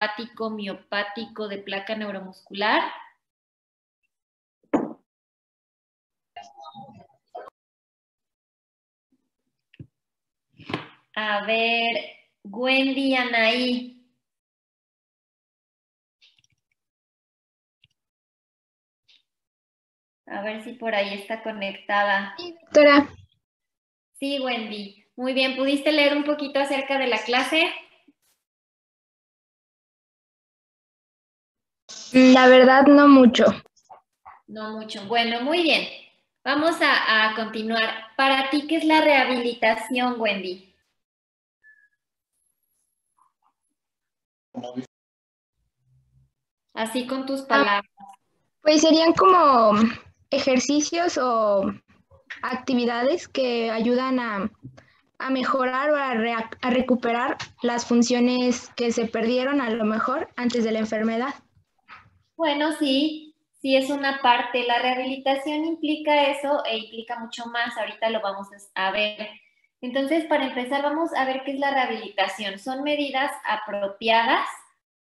neuropático, miopático de placa neuromuscular. A ver, Wendy, Anaí. A ver si por ahí está conectada. Sí, doctora. Sí, Wendy. Muy bien, ¿pudiste leer un poquito acerca de la clase? La verdad, no mucho. No mucho. Bueno, muy bien. Vamos a continuar. Para ti, ¿qué es la rehabilitación, Wendy? Así con tus palabras. Pues serían como ejercicios o actividades que ayudan a mejorar o a recuperar las funciones que se perdieron a lo mejor antes de la enfermedad. Bueno, sí, sí es una parte. La rehabilitación implica eso e implica mucho más. Ahorita lo vamos a ver. Entonces, para empezar, vamos a ver qué es la rehabilitación. Son medidas apropiadas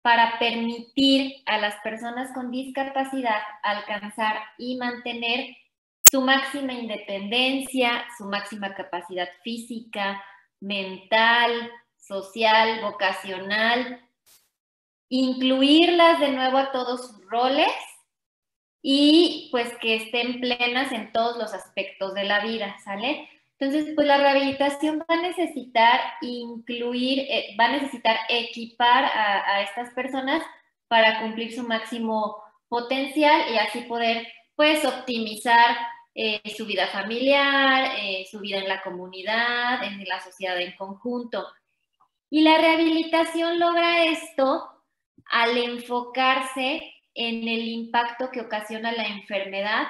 para permitir a las personas con discapacidad alcanzar y mantener su máxima independencia, su máxima capacidad física, mental, social, vocacional, incluirlas de nuevo a todos sus roles y pues que estén plenas en todos los aspectos de la vida, ¿sale? Entonces, pues la rehabilitación va a necesitar incluir, va a necesitar equipar a estas personas para cumplir su máximo potencial y así poder, pues, optimizar su vida familiar, su vida en la comunidad, en la sociedad en conjunto. Y la rehabilitación logra esto al enfocarse en el impacto que ocasiona la enfermedad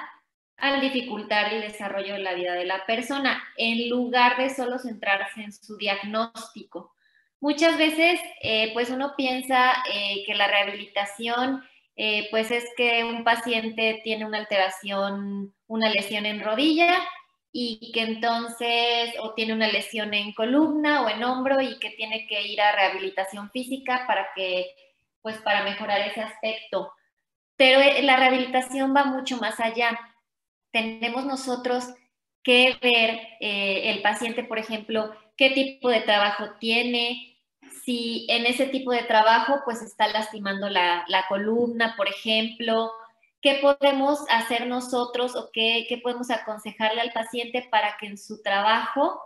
al dificultar el desarrollo de la vida de la persona, en lugar de solo centrarse en su diagnóstico. Muchas veces, pues uno piensa que la rehabilitación, pues es que un paciente tiene una alteración, una lesión en rodilla y que entonces o tiene una lesión en columna o en hombro y que tiene que ir a rehabilitación física para que, pues para mejorar ese aspecto. Pero la rehabilitación va mucho más allá. Tenemos nosotros que ver el paciente, por ejemplo, qué tipo de trabajo tiene, si en ese tipo de trabajo pues está lastimando la columna, por ejemplo, qué podemos hacer nosotros o qué podemos aconsejarle al paciente para que en su trabajo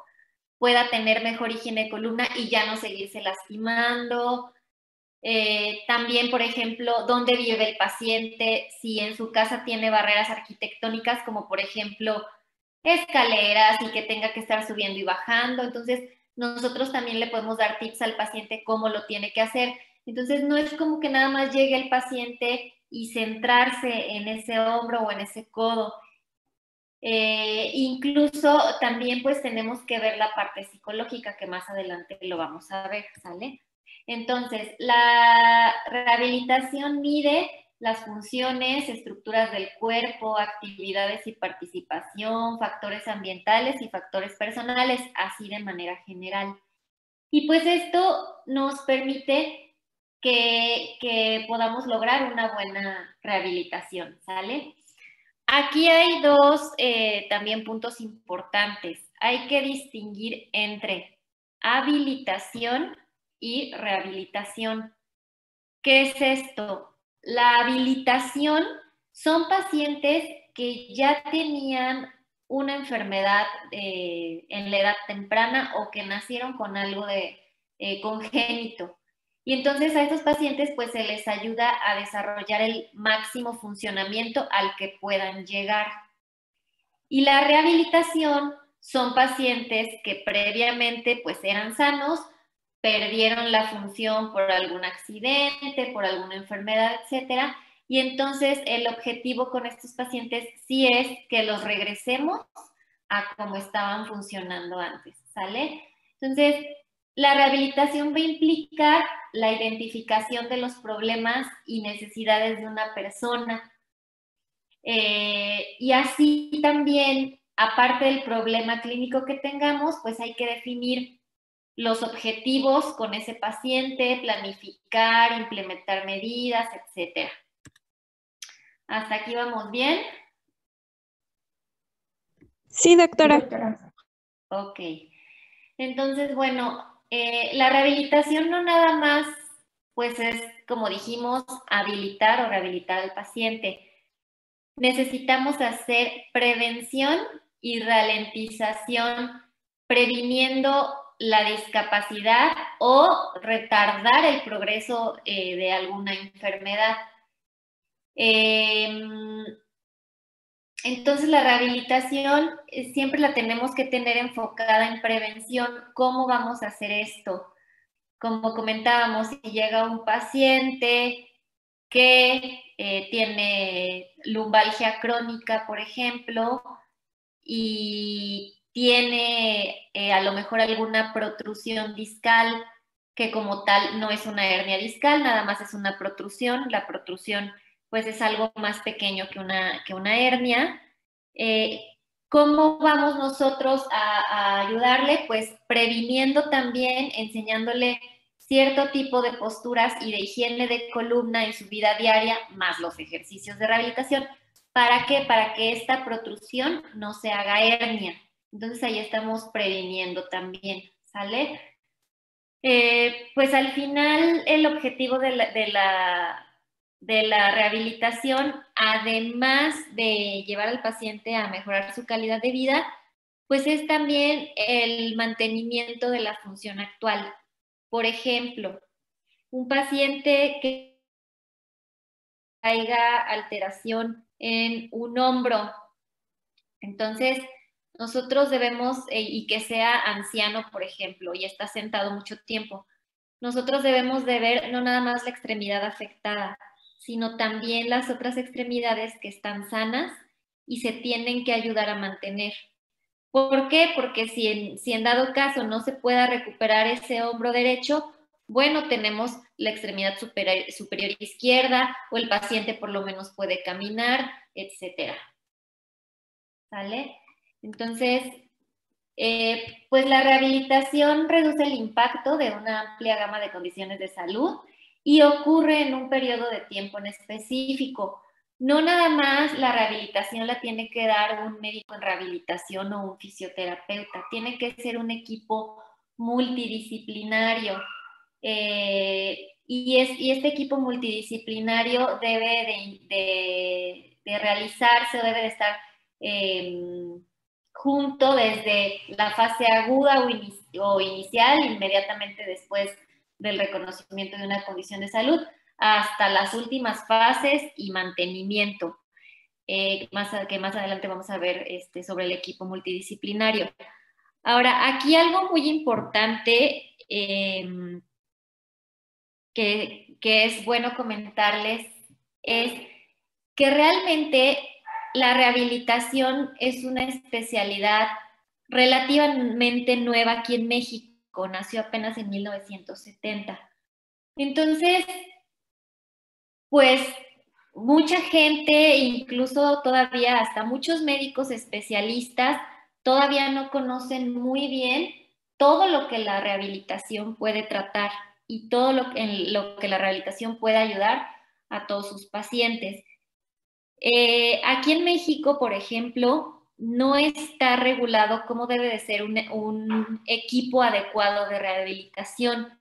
pueda tener mejor higiene de columna y ya no seguirse lastimando. También, por ejemplo, dónde vive el paciente, si en su casa tiene barreras arquitectónicas, como por ejemplo escaleras y que tenga que estar subiendo y bajando. Entonces, nosotros también le podemos dar tips al paciente cómo lo tiene que hacer. Entonces, no es como que nada más llegue el paciente y centrarse en ese hombro o en ese codo. Incluso también pues tenemos que ver la parte psicológica que más adelante lo vamos a ver, ¿sale? Entonces, la rehabilitación mide las funciones, estructuras del cuerpo, actividades y participación, factores ambientales y factores personales, así de manera general. Y pues esto nos permite que podamos lograr una buena rehabilitación, ¿sale? Aquí hay dos también puntos importantes. Hay que distinguir entre habilitación y rehabilitación. ¿Qué es esto? La habilitación son pacientes que ya tenían una enfermedad en la edad temprana o que nacieron con algo de congénito. Y entonces a estos pacientes pues se les ayuda a desarrollar el máximo funcionamiento al que puedan llegar. Y la rehabilitación son pacientes que previamente pues eran sanos, perdieron la función por algún accidente, por alguna enfermedad, etcétera. Y entonces el objetivo con estos pacientes sí es que los regresemos a como estaban funcionando antes, ¿sale? Entonces, la rehabilitación va a implicar la identificación de los problemas y necesidades de una persona. Y así también, aparte del problema clínico que tengamos, pues hay que definir los objetivos con ese paciente, planificar, implementar medidas, etc. ¿Hasta aquí vamos bien? Sí, doctora. Ok. Entonces, bueno, la rehabilitación no nada más, pues es, como dijimos, habilitar o rehabilitar al paciente. Necesitamos hacer prevención y ralentización, previniendo la discapacidad o retardar el progreso de alguna enfermedad. Entonces, la rehabilitación siempre la tenemos que tener enfocada en prevención. ¿Cómo vamos a hacer esto? Como comentábamos, si llega un paciente que tiene lumbalgia crónica, por ejemplo, y tiene a lo mejor alguna protrusión discal, que como tal no es una hernia discal, nada más es una protrusión. La protrusión pues es algo más pequeño que una hernia. Eh, ¿Cómo vamos nosotros a ayudarle? Pues previniendo también, enseñándole cierto tipo de posturas y de higiene de columna en su vida diaria, más los ejercicios de rehabilitación. ¿Para qué? Para que esta protrusión no se haga hernia. Entonces ahí estamos previniendo también, ¿sale? Pues al final el objetivo de la rehabilitación, además de llevar al paciente a mejorar su calidad de vida, pues es también el mantenimiento de la función actual. Por ejemplo, un paciente que haya alteración en un hombro, entonces nosotros debemos, y que sea anciano, por ejemplo, y está sentado mucho tiempo, nosotros debemos de ver no nada más la extremidad afectada, sino también las otras extremidades que están sanas y se tienen que ayudar a mantener. ¿Por qué? Porque si en dado caso no se pueda recuperar ese hombro derecho, bueno, tenemos la extremidad superior izquierda, o el paciente por lo menos puede caminar, etcétera. ¿Sale? Entonces, pues la rehabilitación reduce el impacto de una amplia gama de condiciones de salud y ocurre en un periodo de tiempo en específico. No nada más la rehabilitación la tiene que dar un médico en rehabilitación o un fisioterapeuta, tiene que ser un equipo multidisciplinario. Y este equipo multidisciplinario debe de realizarse o debe de estar junto desde la fase aguda o inicial, inmediatamente después del reconocimiento de una condición de salud, hasta las últimas fases y mantenimiento, que más adelante vamos a ver sobre el equipo multidisciplinario. Ahora, aquí algo muy importante que es bueno comentarles es que realmente la rehabilitación es una especialidad relativamente nueva aquí en México, nació apenas en 1970. Entonces, pues mucha gente, incluso todavía hasta muchos médicos especialistas, todavía no conocen muy bien todo lo que la rehabilitación puede tratar y todo lo que la rehabilitación puede ayudar a todos sus pacientes. Aquí en México, por ejemplo, no está regulado cómo debe de ser un equipo adecuado de rehabilitación.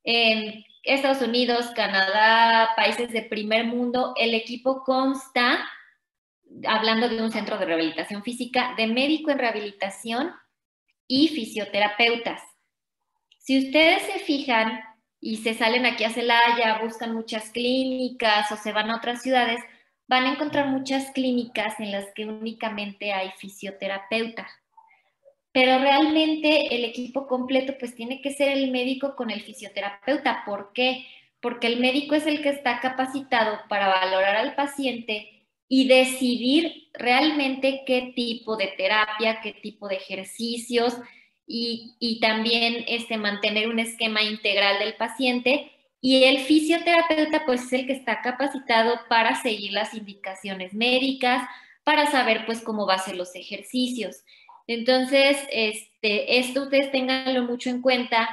En Estados Unidos, Canadá, países de primer mundo, el equipo consta, hablando de un centro de rehabilitación física, de médico en rehabilitación y fisioterapeutas. Si ustedes se fijan y se salen aquí a Celaya, buscan muchas clínicas o se van a otras ciudades, van a encontrar muchas clínicas en las que únicamente hay fisioterapeuta. Pero realmente el equipo completo pues tiene que ser el médico con el fisioterapeuta. ¿Por qué? Porque el médico es el que está capacitado para valorar al paciente y decidir realmente qué tipo de terapia, qué tipo de ejercicios y también mantener un esquema integral del paciente. Y el fisioterapeuta pues es el que está capacitado para seguir las indicaciones médicas, para saber pues cómo va a ser los ejercicios. Entonces, esto ustedes tenganlo mucho en cuenta,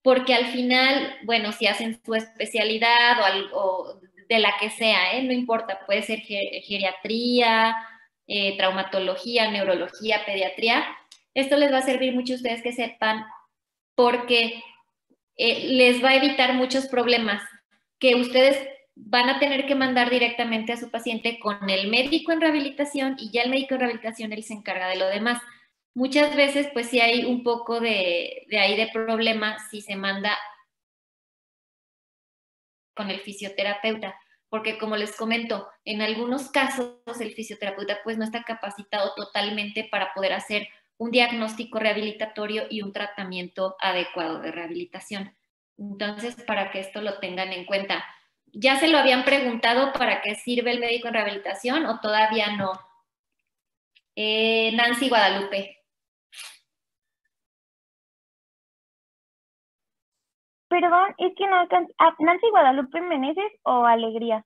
porque al final, bueno, si hacen su especialidad o de la que sea, no importa, puede ser geriatría, traumatología, neurología, pediatría, esto les va a servir mucho a ustedes que sepan, porque les va a evitar muchos problemas que ustedes van a tener que mandar directamente a su paciente con el médico en rehabilitación, y ya el médico en rehabilitación él se encarga de lo demás. Muchas veces pues sí hay un poco de ahí de problema si se manda con el fisioterapeuta, porque como les comento, en algunos casos el fisioterapeuta pues no está capacitado totalmente para poder hacer un diagnóstico rehabilitatorio y un tratamiento adecuado de rehabilitación. Entonces, para que esto lo tengan en cuenta. ¿Ya se lo habían preguntado para qué sirve el médico en rehabilitación o todavía no? Nancy Guadalupe. Perdón, es que no alcancé. ¿Nancy Guadalupe Meneses o Alegría?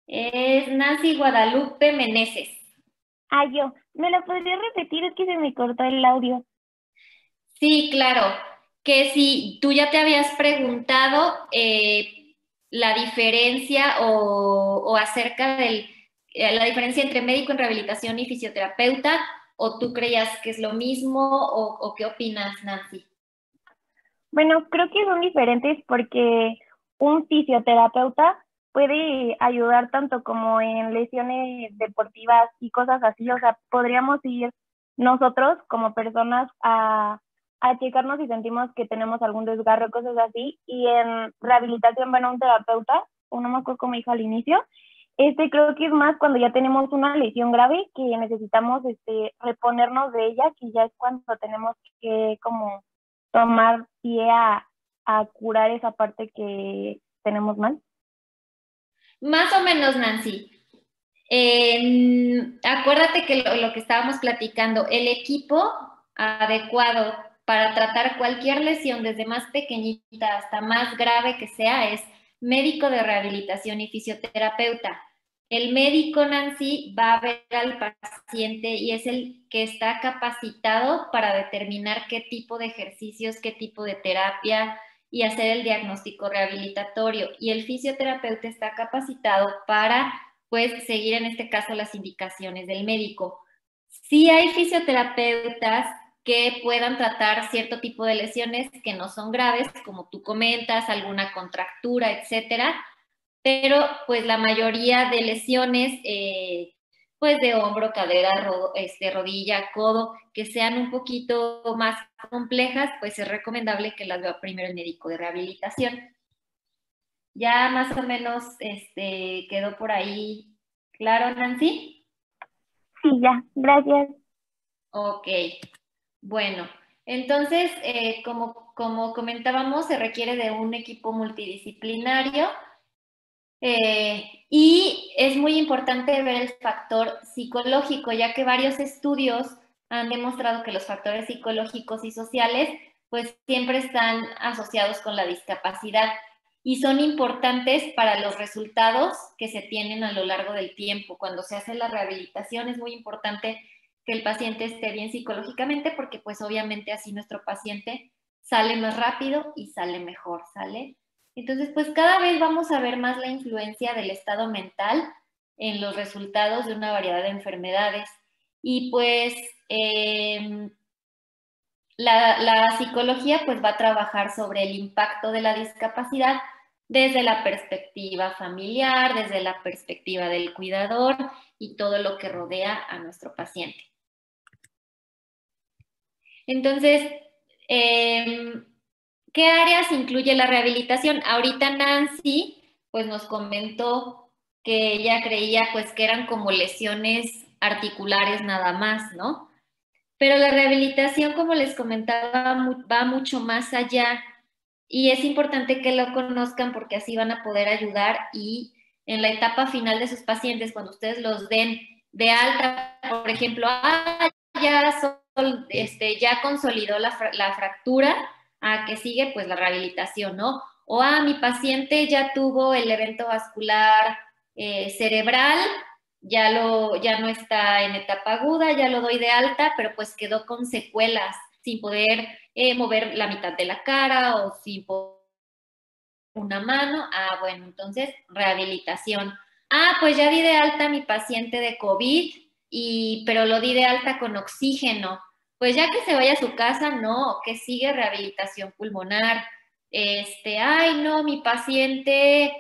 Es Nancy Guadalupe Meneses. Yo. ¿Me lo podría repetir? Es que se me cortó el audio. Sí, claro. Que si tú ya te habías preguntado la diferencia o acerca de la diferencia entre médico en rehabilitación y fisioterapeuta, o tú creías que es lo mismo, o qué opinas, Nancy. Bueno, creo que son diferentes porque un fisioterapeuta puede ayudar tanto como en lesiones deportivas y cosas así. O sea, podríamos ir nosotros como personas a checarnos si sentimos que tenemos algún desgarro, cosas así. Y en rehabilitación, bueno, un terapeuta, o no me acuerdo cómo dijo al inicio, creo que es más cuando ya tenemos una lesión grave que necesitamos reponernos de ella, que ya es cuando tenemos que como tomar pie a curar esa parte que tenemos mal. Más o menos, Nancy. Acuérdate que lo que estábamos platicando, el equipo adecuado para tratar cualquier lesión, desde más pequeñita hasta más grave que sea, es médico de rehabilitación y fisioterapeuta. El médico, Nancy, va a ver al paciente y es el que está capacitado para determinar qué tipo de ejercicios, qué tipo de terapia y hacer el diagnóstico rehabilitatorio. Y el fisioterapeuta está capacitado para pues seguir en este caso las indicaciones del médico. Sí hay fisioterapeutas que puedan tratar cierto tipo de lesiones que no son graves, como tú comentas, alguna contractura, etcétera, pero pues la mayoría de lesiones, pues de hombro, cadera, rodilla, codo, que sean un poquito más complejas, pues es recomendable que las vea primero el médico de rehabilitación. Ya más o menos quedó por ahí claro, Nancy. Sí, ya, gracias. Ok, bueno, entonces, como comentábamos, se requiere de un equipo multidisciplinario y es muy importante ver el factor psicológico, ya que varios estudios han demostrado que los factores psicológicos y sociales pues siempre están asociados con la discapacidad y son importantes para los resultados que se tienen a lo largo del tiempo. Cuando se hace la rehabilitación es muy importante que el paciente esté bien psicológicamente, porque pues obviamente así nuestro paciente sale más rápido y sale mejor, ¿sale? Entonces, pues cada vez vamos a ver más la influencia del estado mental en los resultados de una variedad de enfermedades. Y pues la psicología pues va a trabajar sobre el impacto de la discapacidad desde la perspectiva familiar, desde la perspectiva del cuidador y todo lo que rodea a nuestro paciente. Entonces, ¿qué áreas incluye la rehabilitación? Ahorita Nancy pues nos comentó que ella creía pues que eran como lesiones articulares nada más, ¿no? Pero la rehabilitación, como les comentaba, va mucho más allá y es importante que lo conozcan porque así van a poder ayudar y en la etapa final de sus pacientes, cuando ustedes los den de alta, por ejemplo, ya consolidó la fractura, ¿a qué sigue? Pues la rehabilitación, ¿no? O mi paciente ya tuvo el evento vascular cerebral, ya no está en etapa aguda, ya lo doy de alta, pero pues quedó con secuelas, sin poder mover la mitad de la cara o sin poder una mano. Ah, bueno, entonces rehabilitación. Ah, pues ya di de alta a mi paciente de COVID, pero lo di de alta con oxígeno. Pues ya que se vaya a su casa, no, que sigue rehabilitación pulmonar. Ay, no, mi paciente,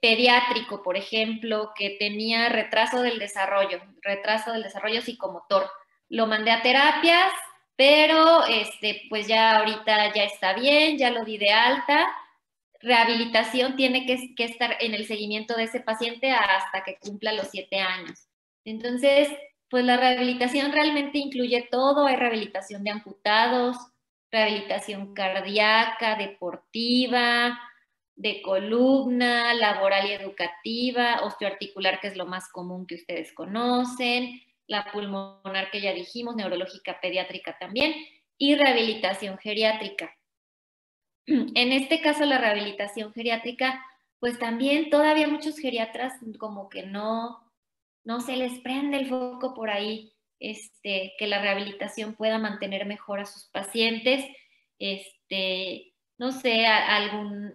pediátrico, por ejemplo, que tenía retraso del desarrollo psicomotor. Lo mandé a terapias, pero pues ya ahorita ya está bien, ya lo di de alta. Rehabilitación tiene que estar en el seguimiento de ese paciente hasta que cumpla los 7 años. Entonces, pues la rehabilitación realmente incluye todo. Hay rehabilitación de amputados, rehabilitación cardíaca, deportiva, de columna, laboral y educativa, osteoarticular, que es lo más común que ustedes conocen, la pulmonar que ya dijimos, neurológica pediátrica también, y rehabilitación geriátrica. En este caso, la rehabilitación geriátrica, pues también todavía muchos geriatras como que no se les prende el foco por ahí, que la rehabilitación pueda mantener mejor a sus pacientes. No sé, algún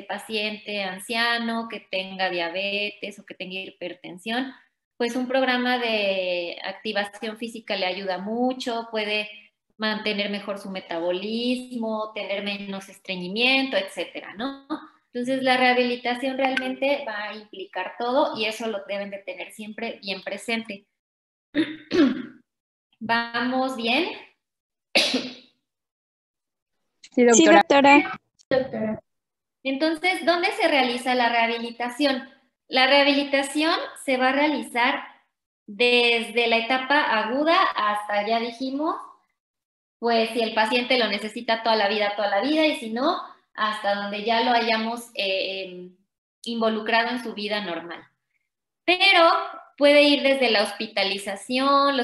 paciente anciano que tenga diabetes o que tenga hipertensión, pues un programa de activación física le ayuda mucho, puede mantener mejor su metabolismo, tener menos estreñimiento, etcétera, ¿no? Entonces, la rehabilitación realmente va a implicar todo y eso lo deben de tener siempre bien presente. ¿Vamos bien? Sí, doctora. Sí, doctora. Doctora. Entonces, ¿dónde se realiza la rehabilitación? La rehabilitación se va a realizar desde la etapa aguda hasta, ya dijimos, pues si el paciente lo necesita toda la vida, y si no, hasta donde ya lo hayamos involucrado en su vida normal. Pero puede ir desde la hospitalización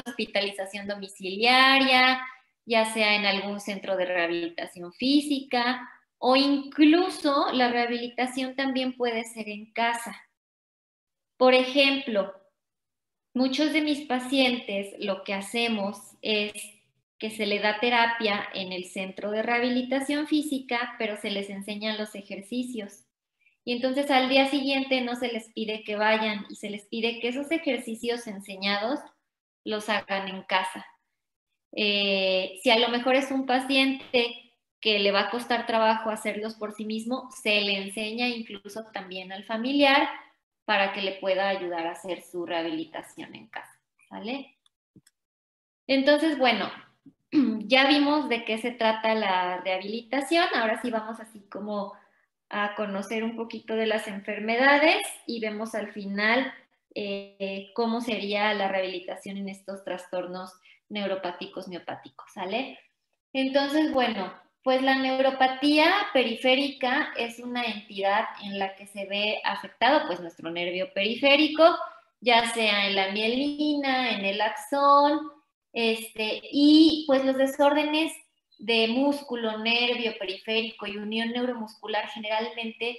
domiciliaria, ya sea en algún centro de rehabilitación física, o incluso la rehabilitación también puede ser en casa. Por ejemplo, muchos de mis pacientes lo que hacemos es que se le da terapia en el centro de rehabilitación física, pero se les enseñan los ejercicios. Y entonces al día siguiente no se les pide que vayan y se les pide que esos ejercicios enseñados los hagan en casa. Si a lo mejor es un paciente que le va a costar trabajo hacerlos por sí mismo, se le enseña incluso también al familiar para que le pueda ayudar a hacer su rehabilitación en casa, ¿vale? Entonces, bueno, ya vimos de qué se trata la rehabilitación, ahora sí vamos así como a conocer un poquito de las enfermedades y vemos al final cómo sería la rehabilitación en estos trastornos neuropáticos miopáticos, ¿sale? Entonces, bueno, pues la neuropatía periférica es una entidad en la que se ve afectado pues nuestro nervio periférico, ya sea en la mielina, en el axón, y pues los desórdenes de músculo, nervio periférico y unión neuromuscular generalmente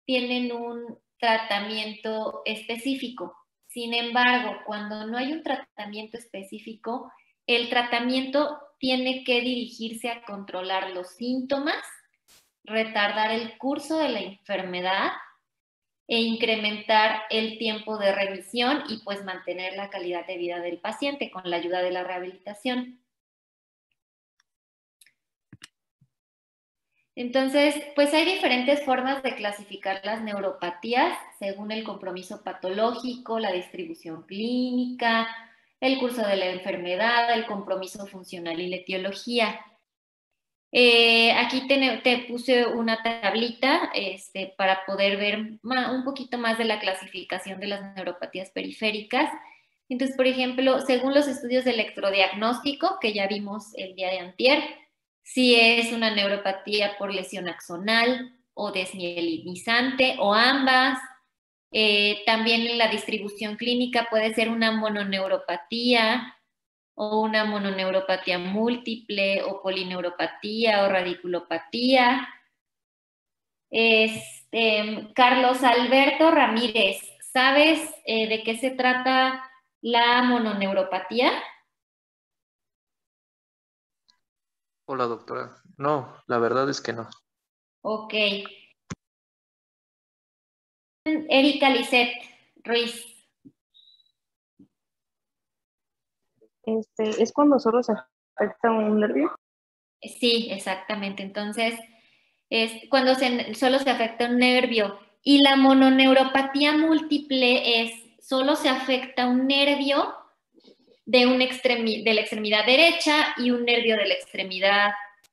tienen un tratamiento específico. Sin embargo, cuando no hay un tratamiento específico, el tratamiento tiene que dirigirse a controlar los síntomas, retardar el curso de la enfermedad e incrementar el tiempo de remisión y pues mantener la calidad de vida del paciente con la ayuda de la rehabilitación. Entonces, pues hay diferentes formas de clasificar las neuropatías según el compromiso patológico, la distribución clínica, el curso de la enfermedad, el compromiso funcional y la etiología. Aquí te puse una tablita para poder ver un poquito más de la clasificación de las neuropatías periféricas. Entonces, por ejemplo, según los estudios de electrodiagnóstico que ya vimos el día de antier, si es una neuropatía por lesión axonal o desmielinizante o ambas. También en la distribución clínica puede ser una mononeuropatía o una mononeuropatía múltiple o polineuropatía o radiculopatía. Carlos Alberto Ramírez, ¿sabes de qué se trata la mononeuropatía? Hola, doctora. No, la verdad es que no. Ok. Erika Lisset Ruiz. Es cuando solo se afecta un nervio. Sí, exactamente. Entonces, es cuando solo se afecta un nervio. Y la mononeuropatía múltiple es solo se afecta un nervio de la extremidad derecha y un nervio de la extremidad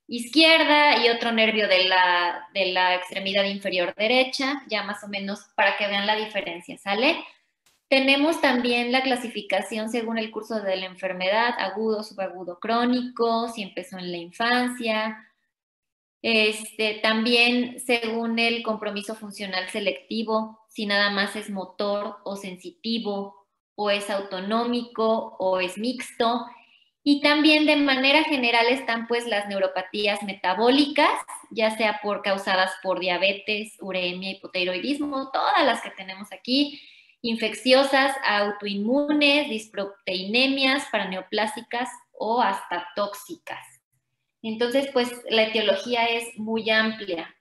izquierda y otro nervio de la extremidad inferior derecha, ya más o menos para que vean la diferencia, ¿sale? Tenemos también la clasificación según el curso de la enfermedad, agudo, subagudo, crónico, si empezó en la infancia. También según el compromiso funcional selectivo, si nada más es motor o sensitivo, o es autonómico o es mixto. Y también de manera general están pues las neuropatías metabólicas, ya sea causadas por diabetes, uremia, hipotiroidismo, todas las que tenemos aquí, infecciosas, autoinmunes, disproteinemias, paraneoplásicas o hasta tóxicas. Entonces, pues la etiología es muy amplia,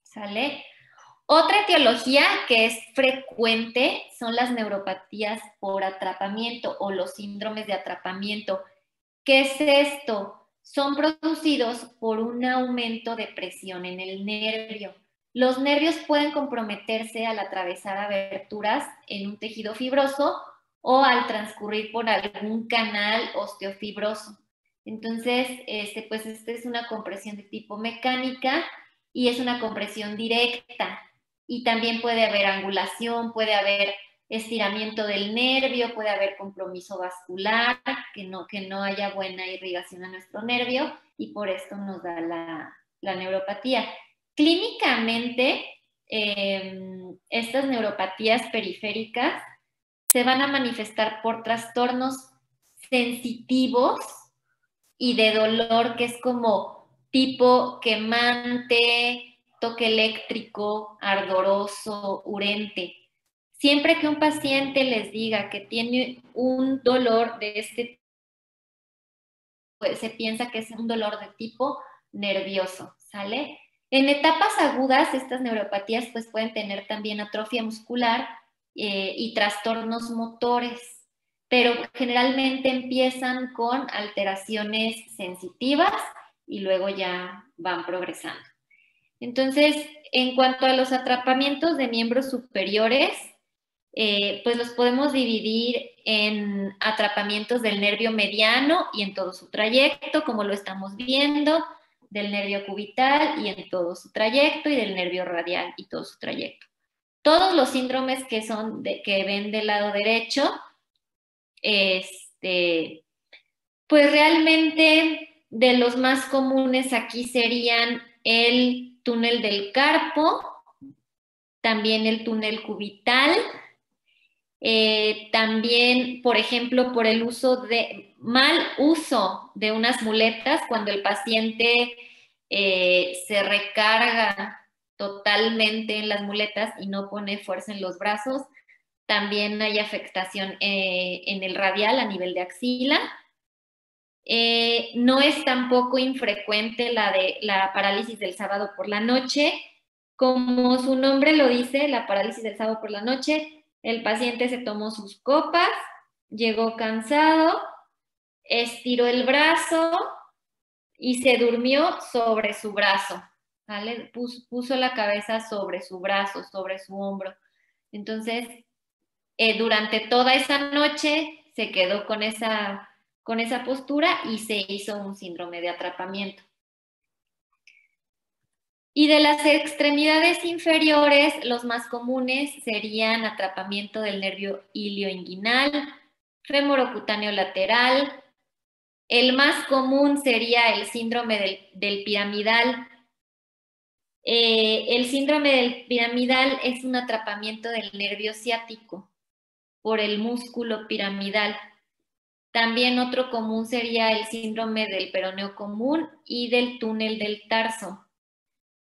¿sale? Otra etiología que es frecuente son las neuropatías por atrapamiento o los síndromes de atrapamiento. ¿Qué es esto? Son producidos por un aumento de presión en el nervio. Los nervios pueden comprometerse al atravesar aberturas en un tejido fibroso o al transcurrir por algún canal osteofibroso. Entonces, pues esta es una compresión de tipo mecánica y es una compresión directa. Y también puede haber angulación, puede haber estiramiento del nervio, puede haber compromiso vascular, que no haya buena irrigación a nuestro nervio y por esto nos da la neuropatía. Clínicamente, estas neuropatías periféricas se van a manifestar por trastornos sensitivos y de dolor que es como tipo quemante, toque eléctrico, ardoroso, urente. Siempre que un paciente les diga que tiene un dolor de este tipo, pues se piensa que es un dolor de tipo nervioso, ¿sale? En etapas agudas, estas neuropatías pues pueden tener también atrofia muscular y trastornos motores, pero generalmente empiezan con alteraciones sensitivas y luego ya van progresando. Entonces, en cuanto a los atrapamientos de miembros superiores, pues los podemos dividir en atrapamientos del nervio mediano y en todo su trayecto, como lo estamos viendo, del nervio cubital y en todo su trayecto, y del nervio radial y todo su trayecto. Todos los síndromes que ven del lado derecho, pues realmente de los más comunes aquí serían el túnel del carpo, también el túnel cubital, también, por ejemplo, por el mal uso de unas muletas, cuando el paciente se recarga totalmente en las muletas y no pone fuerza en los brazos, también hay afectación en el radial a nivel de axila. No es tampoco infrecuente la parálisis del sábado por la noche. Como su nombre lo dice, la parálisis del sábado por la noche, el paciente se tomó sus copas, llegó cansado, estiró el brazo y se durmió sobre su brazo, ¿vale? Puso la cabeza sobre su brazo, sobre su hombro. Entonces, durante toda esa noche se quedó con esa postura y se hizo un síndrome de atrapamiento. Y de las extremidades inferiores, los más comunes serían atrapamiento del nervio ilioinguinal, femorocutáneo lateral. El más común sería el síndrome del piramidal. El síndrome del piramidal es un atrapamiento del nervio ciático por el músculo piramidal. También otro común sería el síndrome del peroneo común y del túnel del tarso.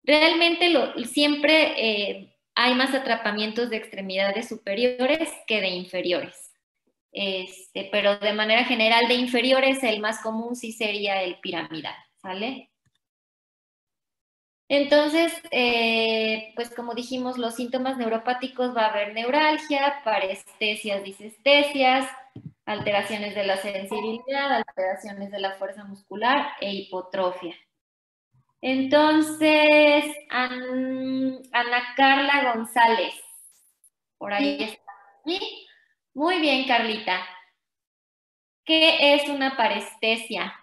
Realmente siempre hay más atrapamientos de extremidades superiores que de inferiores. Pero de manera general de inferiores el más común sí sería el piramidal, ¿sale? Entonces, pues como dijimos, los síntomas neuropáticos va a haber neuralgia, parestesias, disestesias, alteraciones de la sensibilidad, alteraciones de la fuerza muscular e hipotrofia. Entonces, Ana Carla González, por ahí está. ¿Sí? Muy bien, Carlita. ¿Qué es una parestesia?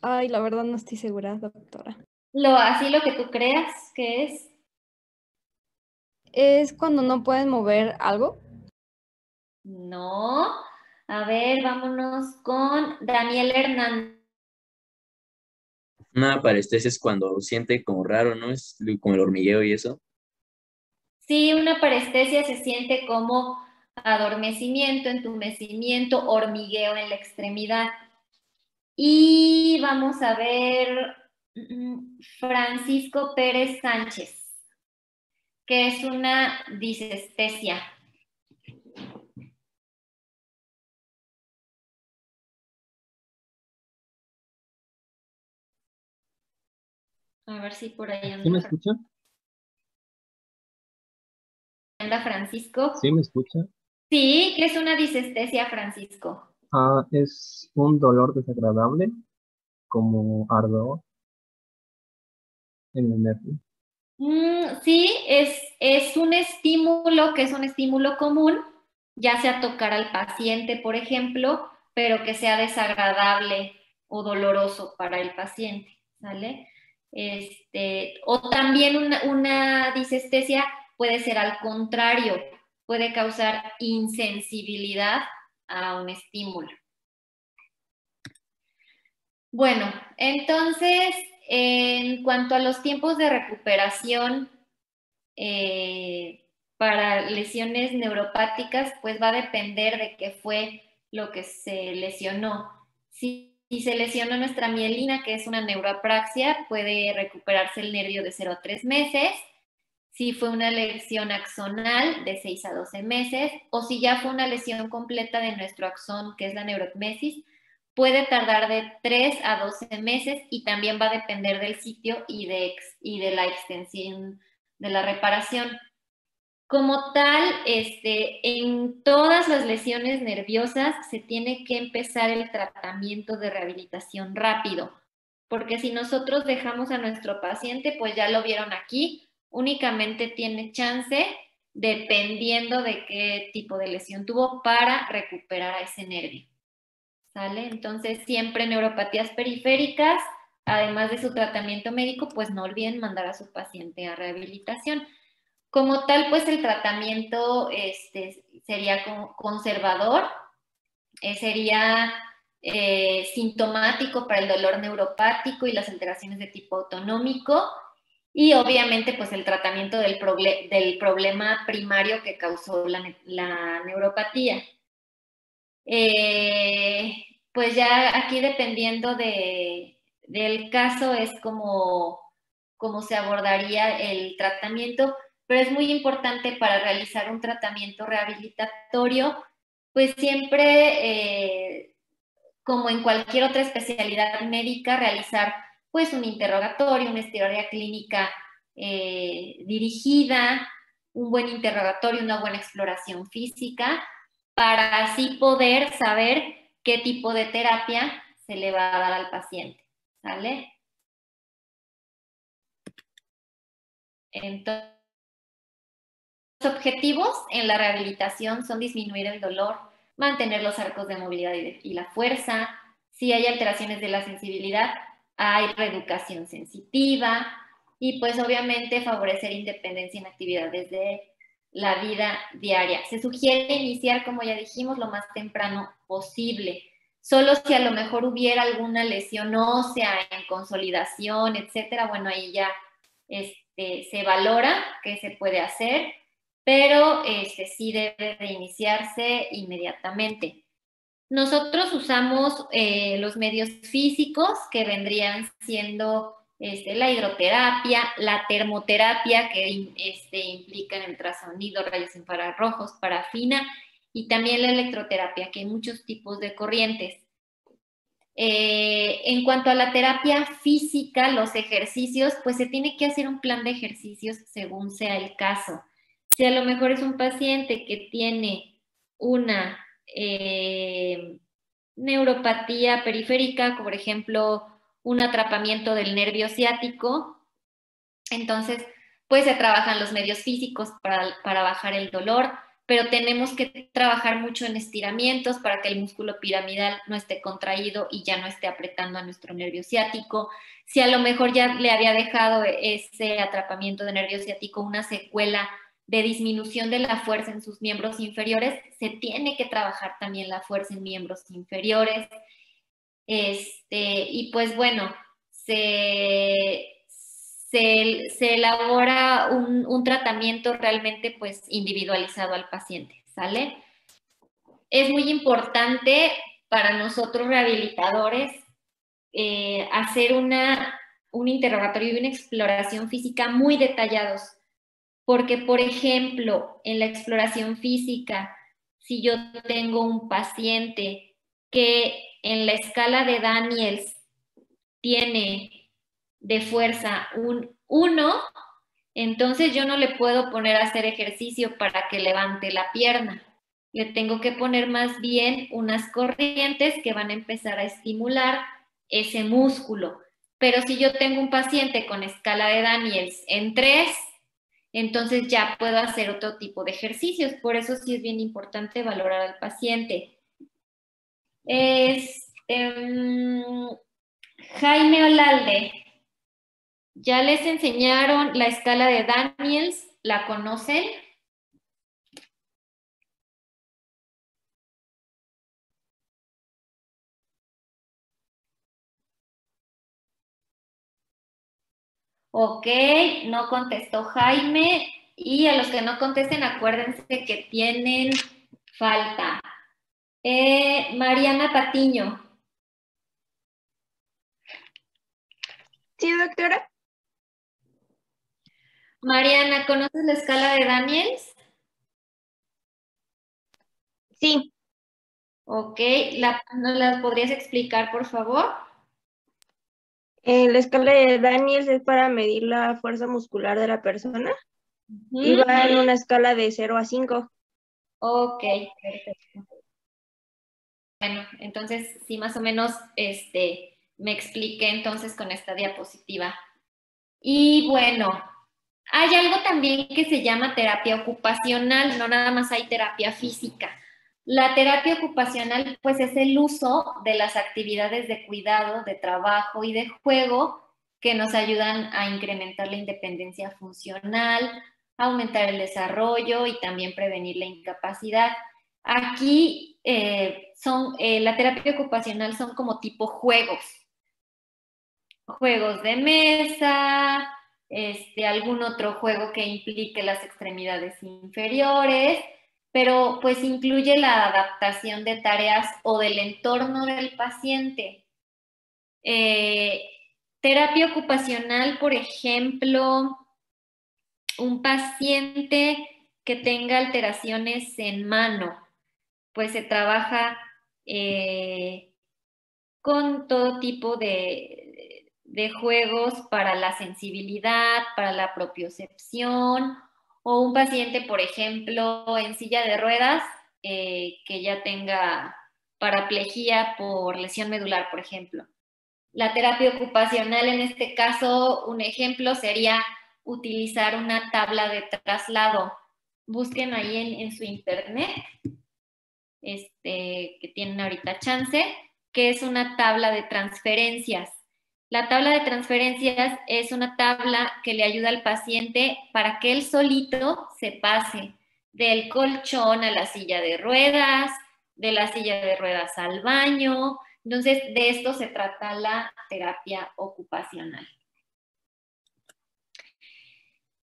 Ay, la verdad no estoy segura, doctora. Así lo que tú creas que es. ¿Es cuando no pueden mover algo? No. A ver, vámonos con Daniel Hernández. Una parestesia es cuando siente como raro, ¿no? Es como el hormigueo y eso. Sí, una parestesia se siente como adormecimiento, entumecimiento, hormigueo en la extremidad. Y vamos a ver Francisco Pérez Sánchez, que es una disestesia. A ver si por ahí anda. ¿Sí me escucha? ¿Anda Francisco? ¿Sí me escucha? Sí, que es una disestesia, Francisco. Es un dolor desagradable, como ardor en el nervio. Sí, es un estímulo que es un estímulo común, ya sea tocar al paciente, por ejemplo, pero que sea desagradable o doloroso para el paciente, ¿sale? O también una disestesia puede ser al contrario, puede causar insensibilidad a un estímulo. Bueno, entonces, en cuanto a los tiempos de recuperación para lesiones neuropáticas, pues va a depender de qué fue lo que se lesionó. Si se lesionó nuestra mielina, que es una neuroapraxia, puede recuperarse el nervio de 0 a 3 meses. Si fue una lesión axonal, de 6 a 12 meses. O si ya fue una lesión completa de nuestro axón, que es la neurotmesis, puede tardar de 3 a 12 meses y también va a depender del sitio y de la extensión de la reparación. Como tal, en todas las lesiones nerviosas se tiene que empezar el tratamiento de rehabilitación rápido, porque si nosotros dejamos a nuestro paciente, pues ya lo vieron aquí, únicamente tiene chance, dependiendo de qué tipo de lesión tuvo, para recuperar a ese nervio. ¿Sale? Entonces, siempre neuropatías periféricas, además de su tratamiento médico, pues no olviden mandar a su paciente a rehabilitación. Como tal, pues el tratamiento sería conservador, sería sintomático para el dolor neuropático y las alteraciones de tipo autonómico, y obviamente pues el tratamiento del problema primario que causó la neuropatía. Pues ya aquí dependiendo del caso es como se abordaría el tratamiento, pero es muy importante para realizar un tratamiento rehabilitatorio, pues siempre, como en cualquier otra especialidad médica, realizar pues un interrogatorio, una historia clínica dirigida, un buen interrogatorio, una buena exploración física, para así poder saber qué tipo de terapia se le va a dar al paciente, ¿sale? Entonces, los objetivos en la rehabilitación son disminuir el dolor, mantener los arcos de movilidad y la fuerza. Si hay alteraciones de la sensibilidad, hay reeducación sensitiva y pues obviamente favorecer independencia en actividades de la vida diaria. Se sugiere iniciar, como ya dijimos, lo más temprano posible. Solo si a lo mejor hubiera alguna lesión ósea en consolidación, etcétera, bueno, ahí ya se valora qué se puede hacer, pero sí debe de iniciarse inmediatamente. Nosotros usamos los medios físicos que vendrían siendo la hidroterapia, la termoterapia, que implica en ultrasonido, rayos infrarrojos, parafina, y también la electroterapia, que hay muchos tipos de corrientes. En cuanto a la terapia física, los ejercicios, pues se tiene que hacer un plan de ejercicios según sea el caso. Si a lo mejor es un paciente que tiene una neuropatía periférica, por ejemplo, un atrapamiento del nervio ciático, entonces pues se trabajan los medios físicos para bajar el dolor, pero tenemos que trabajar mucho en estiramientos para que el músculo piramidal no esté contraído y ya no esté apretando a nuestro nervio ciático. Si a lo mejor ya le había dejado ese atrapamiento de nervio ciático una secuela de disminución de la fuerza en sus miembros inferiores, se tiene que trabajar también la fuerza en miembros inferiores. Y pues bueno, se elabora un tratamiento realmente pues individualizado al paciente, ¿sale? Es muy importante para nosotros rehabilitadores hacer un interrogatorio y una exploración física muy detallados, porque por ejemplo, en la exploración física, si yo tengo un paciente que en la escala de Daniels tiene de fuerza un 1, entonces yo no le puedo poner a hacer ejercicio para que levante la pierna. Le tengo que poner más bien unas corrientes que van a empezar a estimular ese músculo. Pero si yo tengo un paciente con escala de Daniels en 3, entonces ya puedo hacer otro tipo de ejercicios. Por eso sí es bien importante valorar al paciente. Jaime Olalde, ¿ya les enseñaron la escala de Daniels? ¿La conocen? Ok, no contestó Jaime. Y a los que no contesten, acuérdense que tienen falta. Mariana Patiño. Sí, doctora. Mariana, ¿conoces la escala de Daniels? Sí. Ok, ¿nos la podrías explicar, por favor? La escala de Daniels es para medir la fuerza muscular de la persona y va en una escala de 0 a 5. Ok, perfecto. Bueno, entonces sí, más o menos me expliqué entonces con esta diapositiva. Y bueno, hay algo también que se llama terapia ocupacional, no nada más hay terapia física. La terapia ocupacional, pues, es el uso de las actividades de cuidado, de trabajo y de juego que nos ayudan a incrementar la independencia funcional, aumentar el desarrollo y también prevenir la incapacidad. Aquí la terapia ocupacional son como tipo juegos de mesa, algún otro juego que implique las extremidades inferiores, pero pues incluye la adaptación de tareas o del entorno del paciente. Terapia ocupacional, por ejemplo, un paciente que tenga alteraciones en mano, pues se trabaja con todo tipo de juegos para la sensibilidad, para la propiocepción, o un paciente, por ejemplo, en silla de ruedas, que ya tenga paraplegia por lesión medular, por ejemplo. La terapia ocupacional, en este caso, un ejemplo sería utilizar una tabla de traslado. Busquen ahí en su internet, que tienen ahorita chance, que es una tabla de transferencias. La tabla de transferencias es una tabla que le ayuda al paciente para que él solito se pase del colchón a la silla de ruedas, de la silla de ruedas al baño. Entonces, de esto se trata la terapia ocupacional.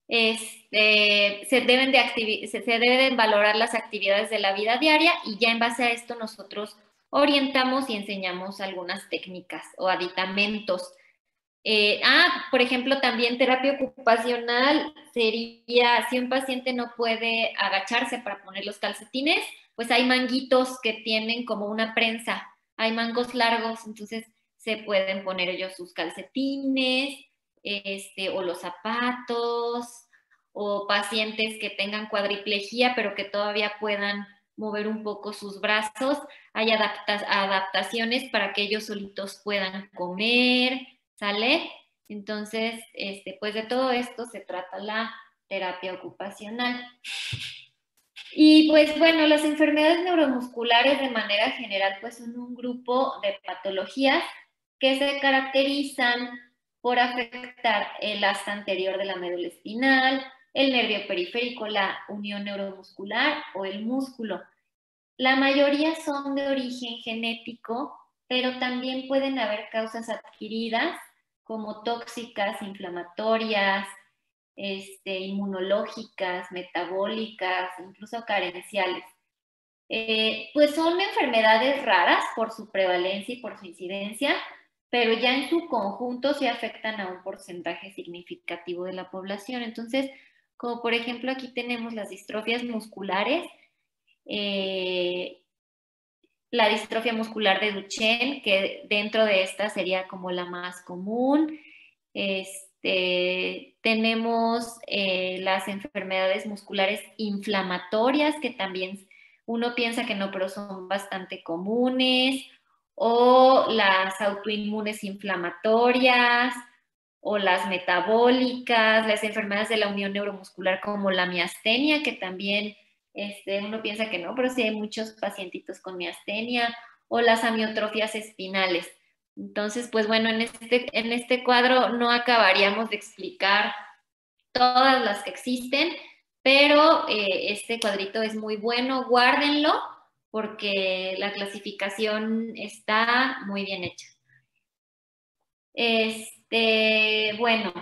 Se deben valorar las actividades de la vida diaria y ya en base a esto nosotros orientamos y enseñamos algunas técnicas o aditamentos Por ejemplo, también terapia ocupacional sería, si un paciente no puede agacharse para poner los calcetines, pues hay manguitos que tienen como una prensa, hay mangos largos, entonces se pueden poner ellos sus calcetines, o los zapatos, o pacientes que tengan cuadriplegia, pero que todavía puedan mover un poco sus brazos, hay adaptaciones para que ellos solitos puedan comer, ¿sale? Entonces, pues de todo esto se trata la terapia ocupacional. Y pues bueno, las enfermedades neuromusculares de manera general pues son un grupo de patologías que se caracterizan por afectar el asta anterior de la médula espinal, el nervio periférico, la unión neuromuscular o el músculo. La mayoría son de origen genético, pero también pueden haber causas adquiridas como tóxicas, inflamatorias, inmunológicas, metabólicas, incluso carenciales. Pues son enfermedades raras por su prevalencia y por su incidencia, pero ya en su conjunto se afectan a un porcentaje significativo de la población. Entonces, como por ejemplo aquí tenemos las distrofias musculares, la distrofia muscular de Duchenne, que dentro de esta sería como la más común. Tenemos las enfermedades musculares inflamatorias, que también uno piensa que no, pero son bastante comunes, o las autoinmunes inflamatorias, o las metabólicas, las enfermedades de la unión neuromuscular como la miastenia, que también uno piensa que no, pero sí hay muchos pacientitos con miastenia, o las amiotrofias espinales. Entonces, pues bueno, en este cuadro no acabaríamos de explicar todas las que existen, pero este cuadrito es muy bueno, guárdenlo, porque la clasificación está muy bien hecha. Bueno,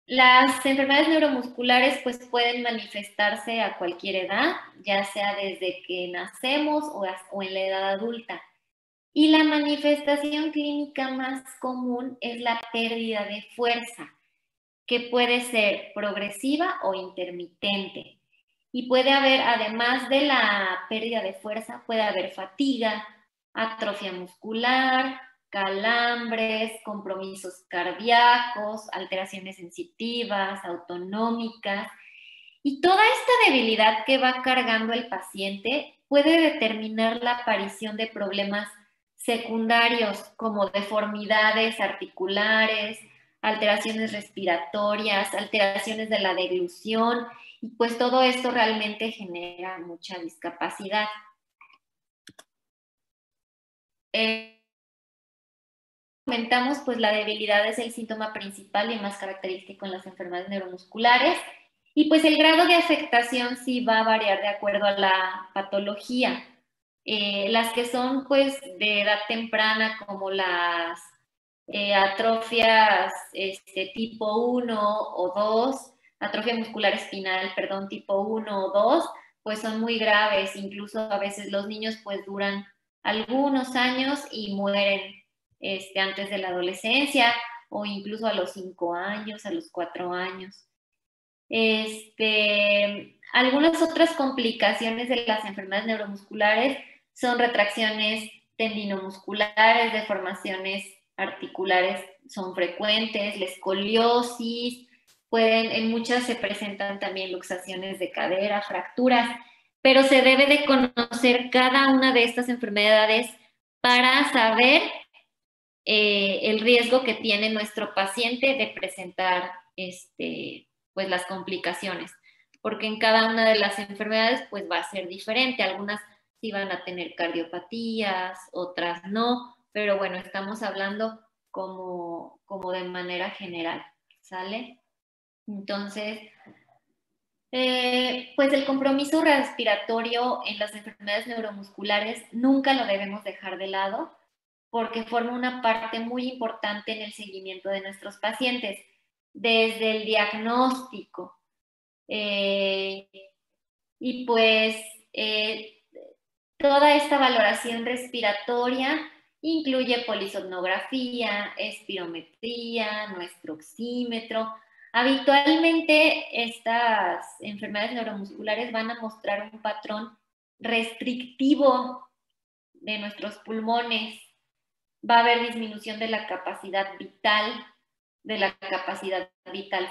las enfermedades neuromusculares pues pueden manifestarse a cualquier edad, ya sea desde que nacemos o en la edad adulta. Y la manifestación clínica más común es la pérdida de fuerza, que puede ser progresiva o intermitente. Y puede haber, además de la pérdida de fuerza, puede haber fatiga, atrofia muscular, calambres, compromisos cardíacos, alteraciones sensitivas, autonómicas. Y toda esta debilidad que va cargando el paciente puede determinar la aparición de problemas secundarios como deformidades articulares, alteraciones respiratorias, alteraciones de la deglución, y pues todo esto realmente genera mucha discapacidad. Comentamos, pues la debilidad es el síntoma principal y más característico en las enfermedades neuromusculares, y pues el grado de afectación sí va a variar de acuerdo a la patología. Las que son pues de edad temprana, como las atrofias tipo 1 o 2, atrofia muscular espinal, perdón, tipo 1 o 2, pues son muy graves, incluso a veces los niños pues duran algunos años y mueren antes de la adolescencia, o incluso a los 5 años, a los 4 años. Algunas otras complicaciones de las enfermedades neuromusculares son retracciones tendinomusculares, deformaciones articulares son frecuentes, la escoliosis, en muchas se presentan también luxaciones de cadera, fracturas, pero se debe de conocer cada una de estas enfermedades para saber el riesgo que tiene nuestro paciente de presentar pues las complicaciones, porque en cada una de las enfermedades pues va a ser diferente. Algunas sí van a tener cardiopatías, otras no, pero bueno, estamos hablando como de manera general, ¿sale? Entonces, pues el compromiso respiratorio en las enfermedades neuromusculares nunca lo debemos dejar de lado, porque forma una parte muy importante en el seguimiento de nuestros pacientes, desde el diagnóstico. Y pues toda esta valoración respiratoria Incluye polisomnografía, espirometría, nuestro oxímetro. Habitualmente estas enfermedades neuromusculares van a mostrar un patrón restrictivo de nuestros pulmones. Va a haber disminución de la capacidad vital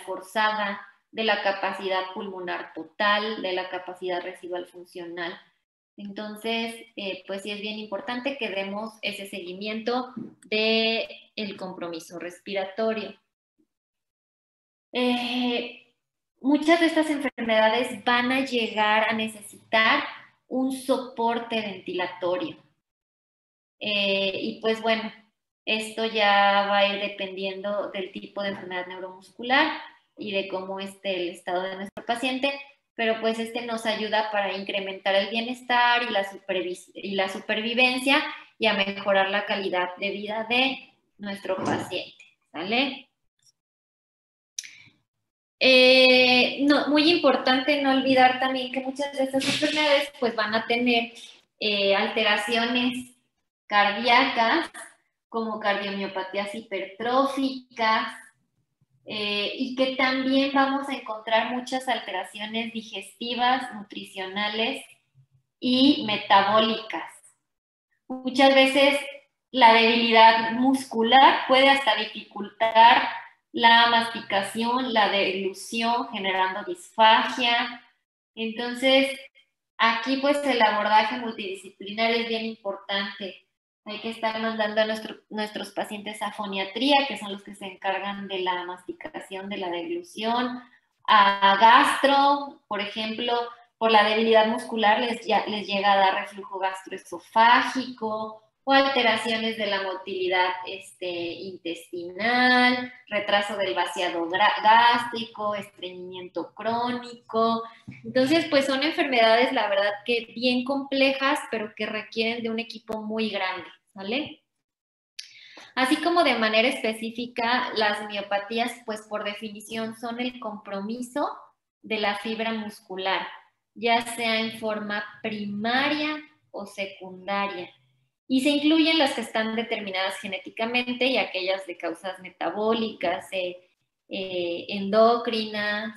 forzada, de la capacidad pulmonar total, de la capacidad residual funcional. Entonces, pues sí es bien importante que demos ese seguimiento del compromiso respiratorio. Muchas de estas enfermedades van a llegar a necesitar un soporte ventilatorio. Y pues bueno, esto ya va a ir dependiendo del tipo de enfermedad neuromuscular y de cómo esté el estado de nuestro paciente, pero pues nos ayuda para incrementar el bienestar y la supervivencia y a mejorar la calidad de vida de nuestro paciente, ¿vale? Muy importante no olvidar también que muchas de estas enfermedades pues van a tener alteraciones cardíacas como cardiomiopatías hipertróficas y que también vamos a encontrar muchas alteraciones digestivas, nutricionales y metabólicas. Muchas veces la debilidad muscular puede hasta dificultar la masticación, la deglución, generando disfagia. Entonces, aquí pues el abordaje multidisciplinar es bien importante. Hay que estar mandando a nuestros pacientes a foniatría, que son los que se encargan de la masticación, de la deglución, a gastro, por ejemplo, por la debilidad muscular les llega a dar reflujo gastroesofágico o alteraciones de la motilidad intestinal, retraso del vaciado gástrico, estreñimiento crónico. Entonces, pues son enfermedades, la verdad, que bien complejas, pero que requieren de un equipo muy grande, ¿vale? Así como de manera específica, las miopatías, pues por definición, son el compromiso de la fibra muscular, ya sea en forma primaria o secundaria. Y se incluyen las que están determinadas genéticamente y aquellas de causas metabólicas, endocrinas,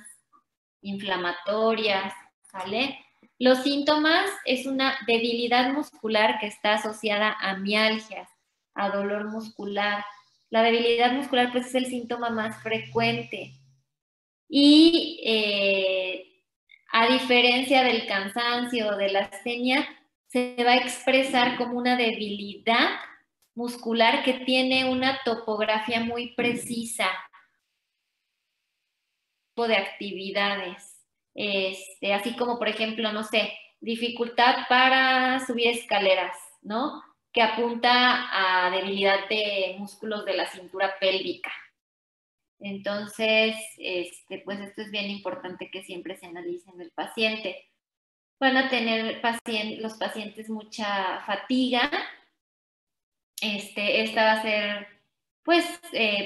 inflamatorias, ¿vale? Los síntomas es una debilidad muscular que está asociada a mialgias, a dolor muscular. La debilidad muscular pues es el síntoma más frecuente y a diferencia del cansancio o de la astenia, se va a expresar como una debilidad muscular que tiene una topografía muy precisa de actividades, así como por ejemplo, no sé, dificultad para subir escaleras, ¿no? Que apunta a debilidad de músculos de la cintura pélvica. Entonces, pues esto es bien importante que siempre se analice en el paciente. Van a tener los pacientes mucha fatiga. Esta va a ser, pues,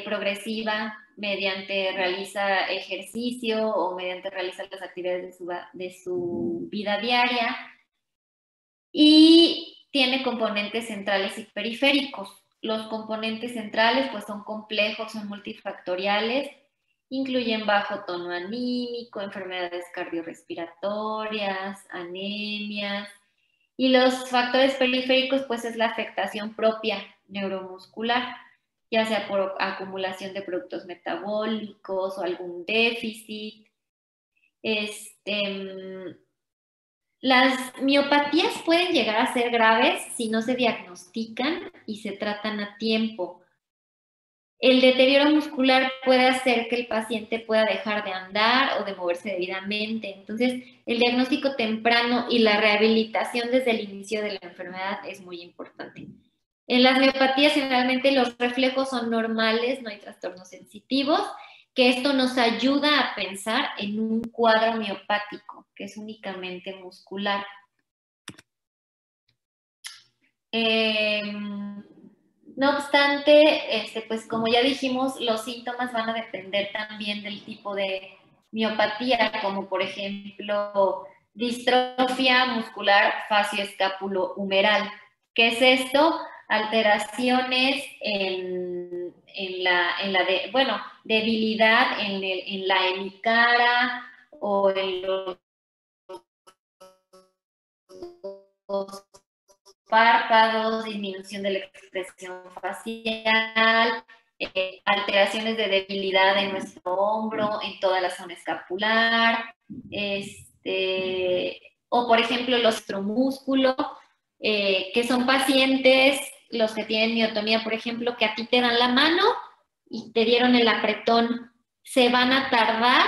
progresiva mediante realiza ejercicio o mediante realiza las actividades de su vida diaria. Y tiene componentes centrales y periféricos. Los componentes centrales pues son complejos, son multifactoriales, incluyen bajo tono anímico, enfermedades cardiorrespiratorias, anemias, y los factores periféricos pues es la afectación propia neuromuscular, ya sea por acumulación de productos metabólicos o algún déficit. Las miopatías pueden llegar a ser graves si no se diagnostican y se tratan a tiempo. El deterioro muscular puede hacer que el paciente pueda dejar de andar o de moverse debidamente. Entonces, el diagnóstico temprano y la rehabilitación desde el inicio de la enfermedad es muy importante. En las miopatías, generalmente los reflejos son normales, no hay trastornos sensitivos, que esto nos ayuda a pensar en un cuadro miopático, que es únicamente muscular. No obstante, pues como ya dijimos, los síntomas van a depender también del tipo de miopatía, como por ejemplo, distrofia muscular facio-escapulo-humeral. ¿Qué es esto? alteraciones bueno, debilidad en la hemicara o en los párpados, disminución de la expresión facial, alteraciones de debilidad en nuestro hombro, en toda la zona escapular, o por ejemplo los músculos, que son pacientes, los que tienen miotonía, por ejemplo, que a ti te dan la mano y te dieron el apretón, se van a tardar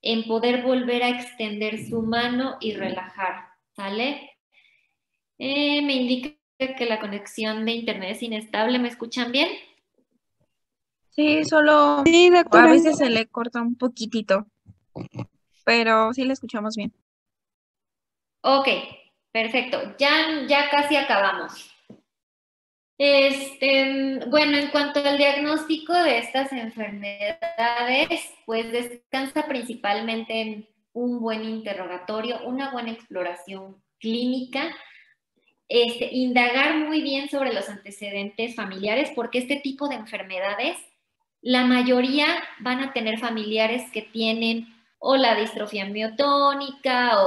en poder volver a extender su mano y relajar, ¿sale? Me indica que la conexión de internet es inestable. ¿Me escuchan bien? Sí, solo Sí, a doctora. veces se le corta un poquitito, pero sí le escuchamos bien. Ok, perfecto. Ya casi acabamos. Bueno, en cuanto al diagnóstico de estas enfermedades, pues descansa principalmente en un buen interrogatorio, una buena exploración clínica, indagar muy bien sobre los antecedentes familiares, porque este tipo de enfermedades, la mayoría van a tener familiares que tienen o la distrofia miotónica,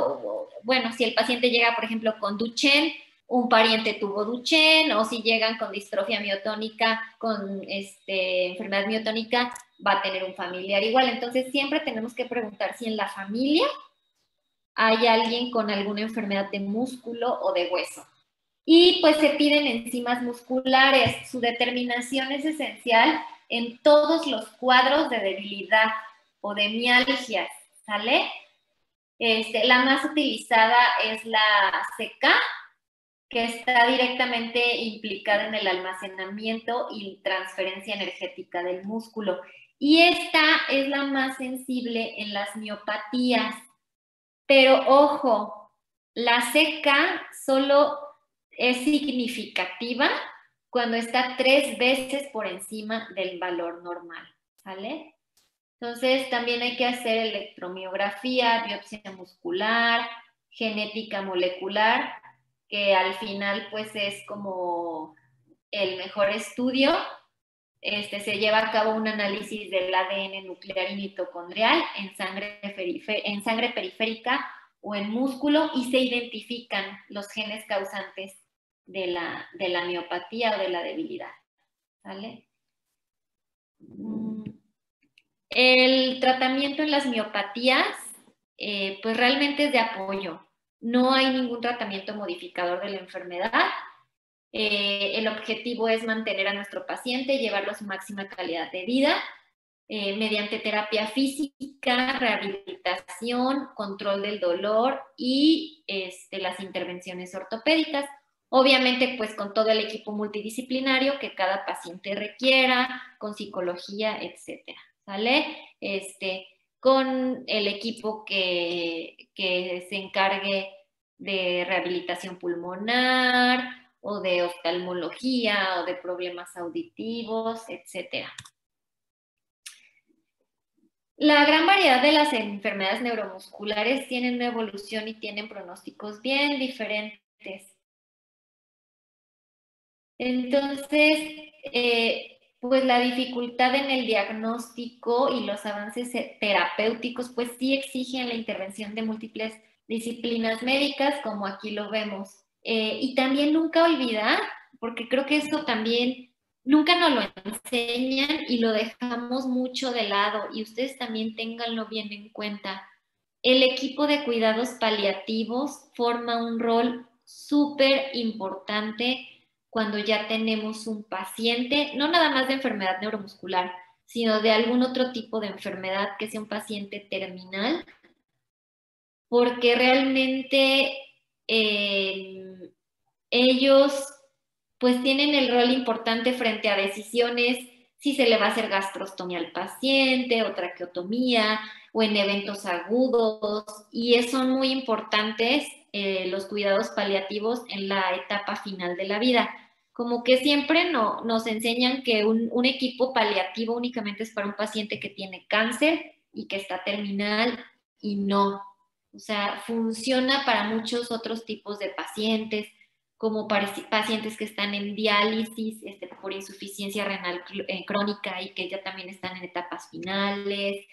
bueno, si el paciente llega, por ejemplo, con Duchenne, un pariente tuvo Duchenne, o si llegan con distrofia miotónica, con enfermedad miotónica, va a tener un familiar igual. Entonces, siempre tenemos que preguntar si en la familia hay alguien con alguna enfermedad de músculo o de hueso. Y pues se piden enzimas musculares. Su determinación es esencial en todos los cuadros de debilidad o de mialgias, ¿sale? La más utilizada es la CK, que está directamente implicada en el almacenamiento y transferencia energética del músculo. Y esta es la más sensible en las miopatías. Pero ojo, la CK solo es significativa cuando está 3 veces por encima del valor normal, ¿vale? Entonces también hay que hacer electromiografía, biopsia muscular, genética molecular, que al final pues es como el mejor estudio. Se lleva a cabo un análisis del ADN nuclear y mitocondrial en sangre periférica o en músculo y se identifican los genes causantes de la miopatía o de la debilidad, ¿vale? El tratamiento en las miopatías, pues realmente es de apoyo. No hay ningún tratamiento modificador de la enfermedad. El objetivo es mantener a nuestro paciente, llevarlo a su máxima calidad de vida, mediante terapia física, rehabilitación, control del dolor y las intervenciones ortopédicas. Obviamente, pues con todo el equipo multidisciplinario que cada paciente requiera, con psicología, etcétera, ¿vale? Con el equipo que se encargue de rehabilitación pulmonar o de oftalmología o de problemas auditivos, etcétera. La gran variedad de las enfermedades neuromusculares tienen una evolución y tienen pronósticos bien diferentes. Entonces, pues la dificultad en el diagnóstico y los avances terapéuticos, pues sí exigen la intervención de múltiples disciplinas médicas, como aquí lo vemos. Y también nunca olvidar, porque creo que eso también nunca nos lo enseñan y lo dejamos mucho de lado, y ustedes también ténganlo bien en cuenta. El equipo de cuidados paliativos forma un rol súper importante cuando ya tenemos un paciente, no nada más de enfermedad neuromuscular, sino de algún otro tipo de enfermedad que sea un paciente terminal, porque realmente ellos pues tienen el rol importante frente a decisiones, si se le va a hacer gastrostomía al paciente o traqueotomía o en eventos agudos, y son muy importantes los cuidados paliativos en la etapa final de la vida. Como que siempre nos enseñan que un equipo paliativo únicamente es para un paciente que tiene cáncer y que está terminal, y no. O sea, funciona para muchos otros tipos de pacientes, como pacientes que están en diálisis por insuficiencia renal crónica y que ya también están en etapas finales,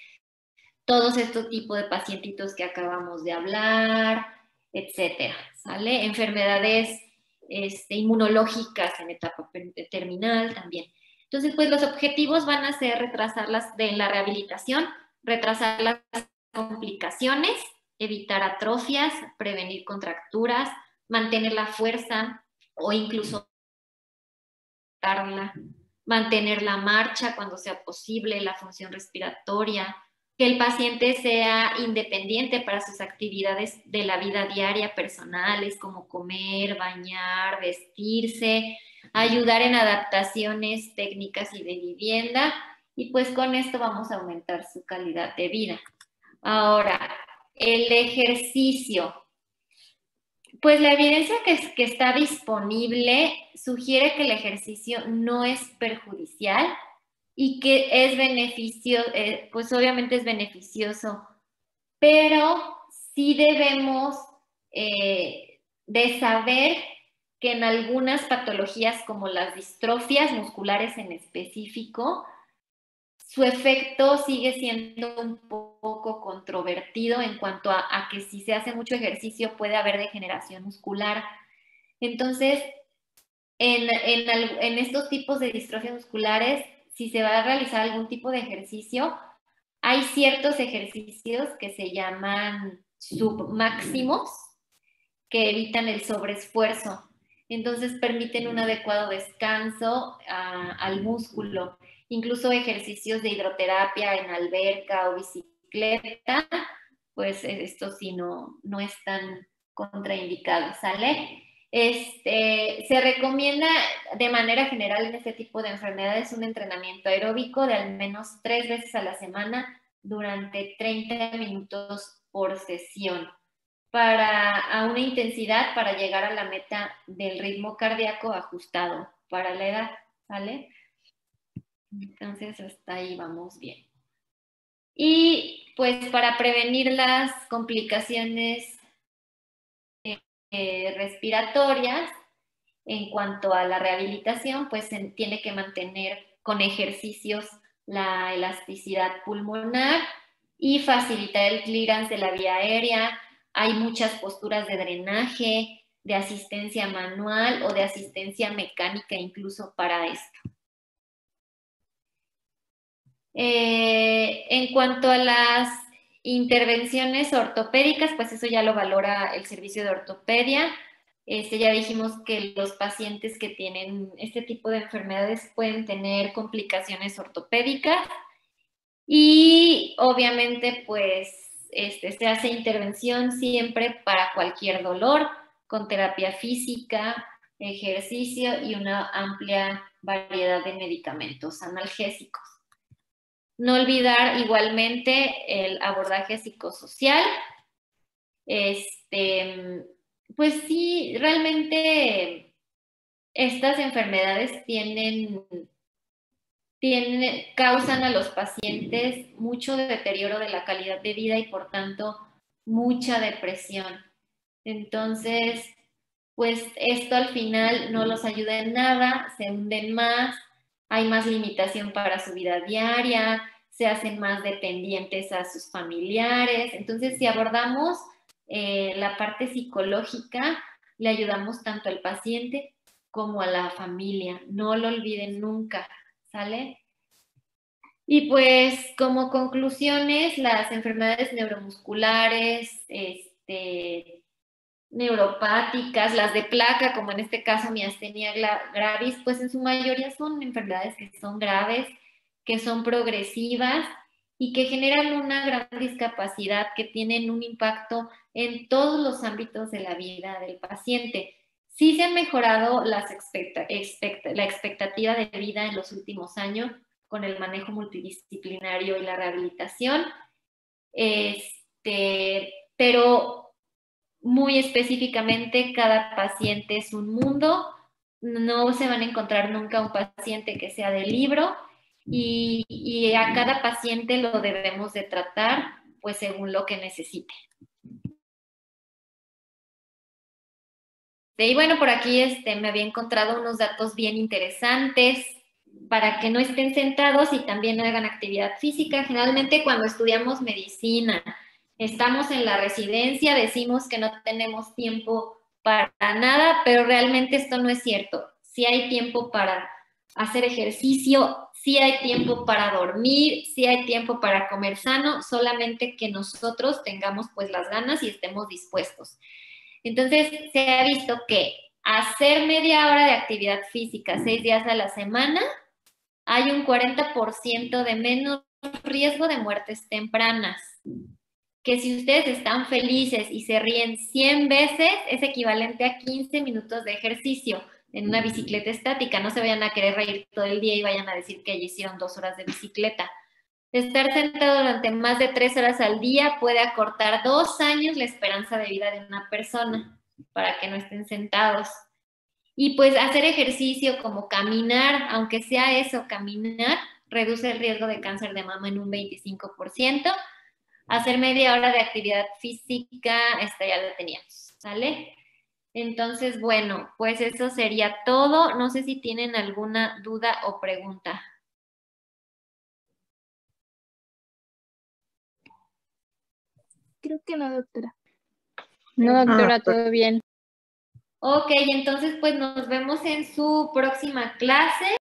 todos estos tipos de pacientitos que acabamos de hablar, etcétera, ¿sale? Enfermedades inmunológicas en etapa terminal también. Entonces, pues los objetivos van a ser retrasarlas de la rehabilitación, retrasar las complicaciones, evitar atrofias, prevenir contracturas, mantener la fuerza o incluso mantener la marcha cuando sea posible, la función respiratoria, que el paciente sea independiente para sus actividades de la vida diaria personales, como comer, bañar, vestirse, ayudar en adaptaciones técnicas y de vivienda, y pues con esto vamos a aumentar su calidad de vida. Ahora, el ejercicio. Pues la evidencia que está disponible sugiere que el ejercicio no es perjudicial y que es pues obviamente es beneficioso, pero sí debemos de saber que en algunas patologías como las distrofias musculares en específico, su efecto sigue siendo un poco controvertido en cuanto a que si se hace mucho ejercicio puede haber degeneración muscular. Entonces, en estos tipos de distrofias musculares, si se va a realizar algún tipo de ejercicio, hay ciertos ejercicios que se llaman submáximos que evitan el sobreesfuerzo. Entonces permiten un adecuado descanso al músculo. Incluso ejercicios de hidroterapia en alberca o bicicleta, pues esto sí no están contraindicados, ¿sale? Se recomienda de manera general en este tipo de enfermedades un entrenamiento aeróbico de al menos 3 veces a la semana durante 30 minutos por sesión a una intensidad para llegar a la meta del ritmo cardíaco ajustado para la edad, ¿vale? Entonces hasta ahí vamos bien. Y pues para prevenir las complicaciones respiratorias, en cuanto a la rehabilitación, pues se tiene que mantener con ejercicios la elasticidad pulmonar y facilitar el clearance de la vía aérea. Hay muchas posturas de drenaje, de asistencia manual o de asistencia mecánica incluso para esto. En cuanto a las intervenciones ortopédicas, pues eso ya lo valora el servicio de ortopedia. Ya dijimos que los pacientes que tienen este tipo de enfermedades pueden tener complicaciones ortopédicas y obviamente pues se hace intervención siempre para cualquier dolor con terapia física, ejercicio y una amplia variedad de medicamentos analgésicos. No olvidar igualmente el abordaje psicosocial. Pues sí, realmente estas enfermedades causan a los pacientes mucho deterioro de la calidad de vida y por tanto mucha depresión. Entonces, pues esto al final no los ayuda en nada, se hunden más, hay más limitación para su vida diaria, se hacen más dependientes a sus familiares. Entonces, si abordamos la parte psicológica, le ayudamos tanto al paciente como a la familia. No lo olviden nunca, ¿sale? Y pues como conclusiones, las enfermedades neuromusculares, neuropáticas, las de placa, como en este caso miastenia gravis, pues en su mayoría son enfermedades que son graves, que son progresivas y que generan una gran discapacidad, que tienen un impacto en todos los ámbitos de la vida del paciente. Sí se han mejorado la expectativa de vida en los últimos años con el manejo multidisciplinario y la rehabilitación, pero muy específicamente cada paciente es un mundo, no se van a encontrar nunca un paciente que sea de libro y a cada paciente lo debemos de tratar pues según lo que necesite. Y bueno, por aquí me había encontrado unos datos bien interesantes para que no estén sentados y también hagan actividad física. Generalmente cuando estudiamos medicina, estamos en la residencia, decimos que no tenemos tiempo para nada, pero realmente esto no es cierto. Sí hay tiempo para hacer ejercicio, sí hay tiempo para dormir, sí hay tiempo para comer sano, solamente que nosotros tengamos pues las ganas y estemos dispuestos. Entonces, se ha visto que hacer media hora de actividad física 6 días a la semana, hay un 40% de menos riesgo de muertes tempranas. Que si ustedes están felices y se ríen 100 veces, es equivalente a 15 minutos de ejercicio en una bicicleta estática. No se vayan a querer reír todo el día y vayan a decir que ya hicieron 2 horas de bicicleta. Estar sentado durante más de 3 horas al día puede acortar 2 años la esperanza de vida de una persona, para que no estén sentados. Y pues hacer ejercicio como caminar, aunque sea eso, caminar, reduce el riesgo de cáncer de mama en un 25%. Hacer media hora de actividad física, esta ya la teníamos, ¿sale? Entonces, bueno, pues eso sería todo. No sé si tienen alguna duda o pregunta. Creo que no, doctora. No, doctora, todo bien. Ok, entonces pues nos vemos en su próxima clase.